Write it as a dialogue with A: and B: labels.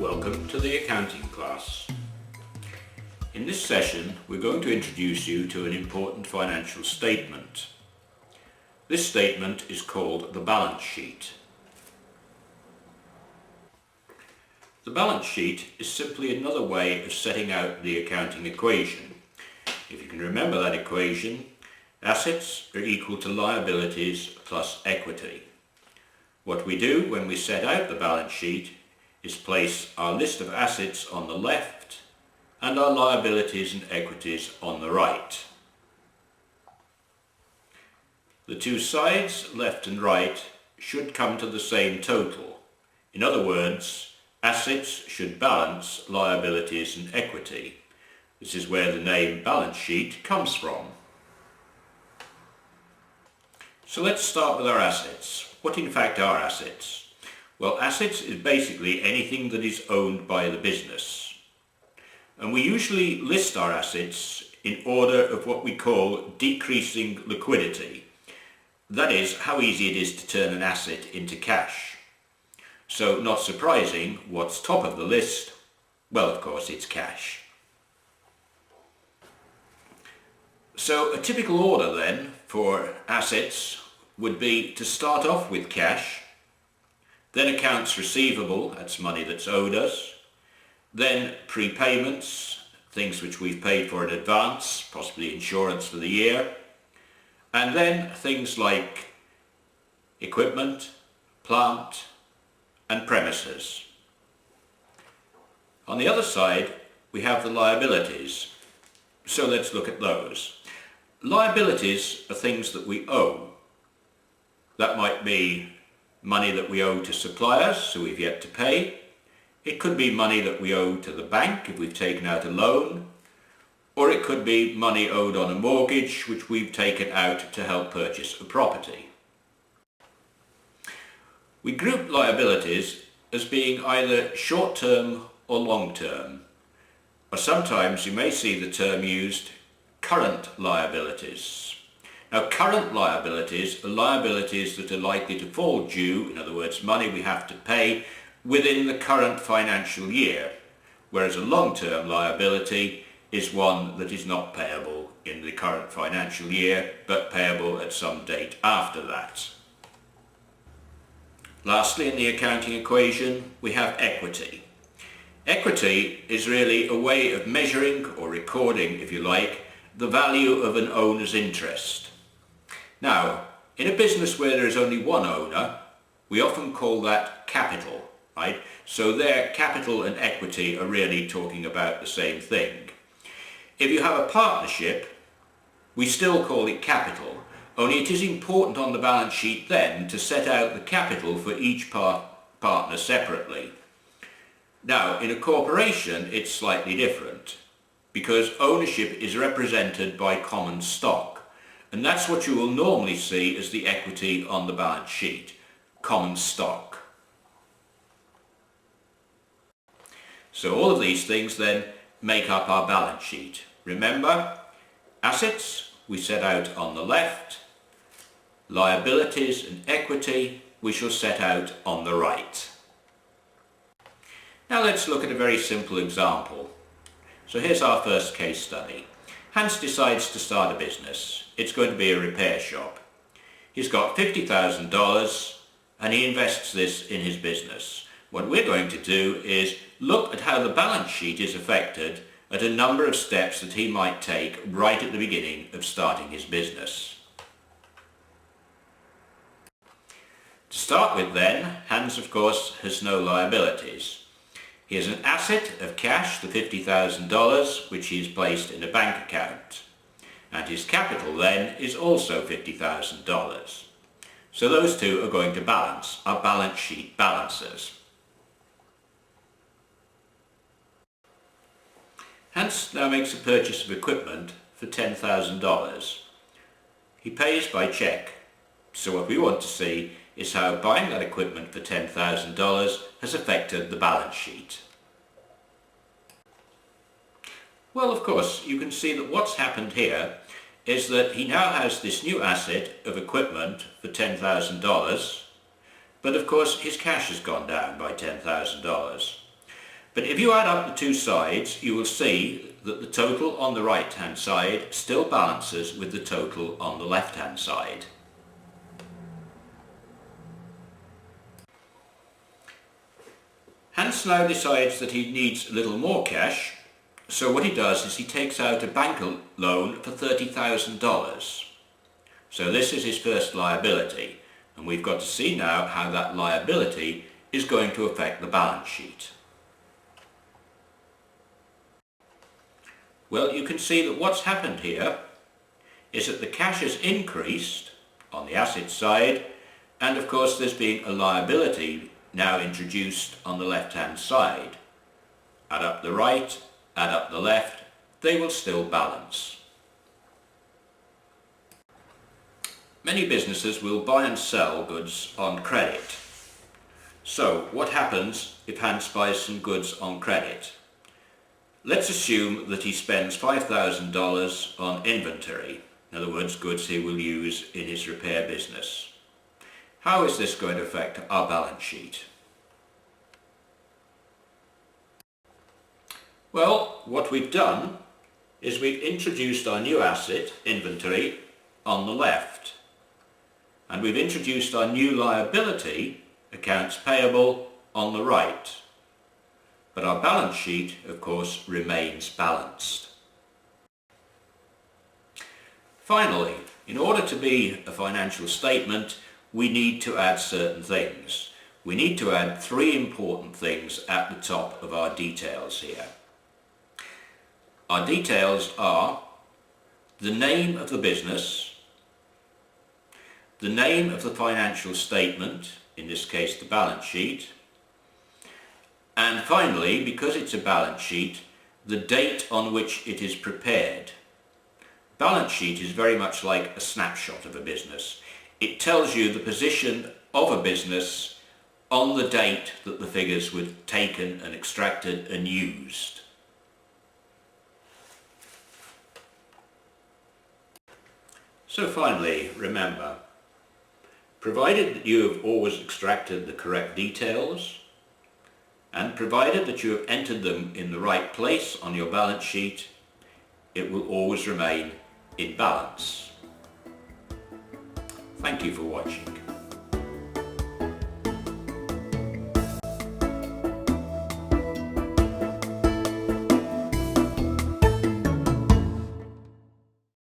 A: welcome to the accounting class. In this session we're going to introduce you to an important financial statement. This statement is called the balance sheet. The balance sheet is simply another way of setting out the accounting equation. If you can remember that equation, assets are equal to liabilities plus equity. What we do when we set out the balance sheet is place our list of assets on the left and our liabilities and equities on the right. The two sides, left and right, should come to the same total. In other words, assets should balance liabilities and equity. This is where the name balance sheet comes from. So let's start with our assets. What in fact are assets? Well, assets is basically anything that is owned by the business. And we usually list our assets in order of what we call decreasing liquidity. That is, how easy it is to turn an asset into cash. So, not surprising, what's top of the list? Well, of course, it's cash. So, a typical order then for assets would be to start off with cash, then accounts receivable, that's money that's owed us, then prepayments, things which we've paid for in advance, possibly insurance for the year, and then things like equipment, plant, and premises. On the other side, we have the liabilities. So let's look at those. Liabilities are things that we owe. That might be money that we owe to suppliers who we've yet to pay. It could be money that we owe to the bank if we've taken out a loan, or it could be money owed on a mortgage which we've taken out to help purchase a property. We group liabilities as being either short-term or long-term, or sometimes you may see the term used current liabilities. Now, current liabilities are liabilities that are likely to fall due, in other words, money we have to pay within the current financial year, whereas a long-term liability is one that is not payable in the current financial year, but payable at some date after that. Lastly, in the accounting equation, we have equity. Equity is really a way of measuring or recording, if you like, the value of an owner's interest. Now, in a business where there is only one owner, we often call that capital, right? So there, capital and equity are really talking about the same thing. If you have a partnership, we still call it capital, only it is important on the balance sheet then to set out the capital for each partner separately. Now, in a corporation, it's slightly different, because ownership is represented by common stock. And that's what you will normally see as the equity on the balance sheet, common stock. So all of these things then make up our balance sheet. Remember, assets we set out on the left, liabilities and equity we shall set out on the right. Now let's look at a very simple example. So here's our first case study. Hans decides to start a business. It's going to be a repair shop. He's got $50,000 and he invests this in his business. What we're going to do is look at how the balance sheet is affected at a number of steps that he might take right at the beginning of starting his business. To start with then, Hans of course has no liabilities. He has an asset of cash, the $50,000, which he has placed in a bank account. And his capital then is also $50,000. So those two are going to balance, our balance sheet balances. Hans now makes a purchase of equipment for $10,000. He pays by cheque. So what we want to see is how buying that equipment for $10,000 has affected the balance sheet. Well, of course, you can see that what's happened here is that he now has this new asset of equipment for $10,000, but of course his cash has gone down by $10,000. But if you add up the two sides, you will see that the total on the right-hand side still balances with the total on the left-hand side. Hans now decides that he needs a little more cash, so what he does is he takes out a bank loan for $30,000. So this is his first liability, and we've got to see now how that liability is going to affect the balance sheet. Well, you can see that what's happened here is that the cash has increased on the asset side, and of course there's been a liability now introduced on the left-hand side. Add up the right, add up the left, they will still balance. Many businesses will buy and sell goods on credit. So what happens if Hans buys some goods on credit? Let's assume that he spends $5,000 on inventory, in other words, goods he will use in his repair business. How is this going to affect our balance sheet? Well, what we've done is we've introduced our new asset, inventory, on the left. And we've introduced our new liability, accounts payable, on the right. But our balance sheet, of course, remains balanced. Finally, in order to be a financial statement, we need to add certain things. We need to add three important things at the top of our details here. Our details are the name of the business, the name of the financial statement, in this case the balance sheet, and finally, because it's a balance sheet, the date on which it is prepared. Balance sheet is very much like a snapshot of a business. It tells you the position of a business on the date that the figures were taken and extracted and used. So finally, remember, provided that you have always extracted the correct details, and provided that you have entered them in the right place on your balance sheet, it will always remain in balance. Thank you for watching.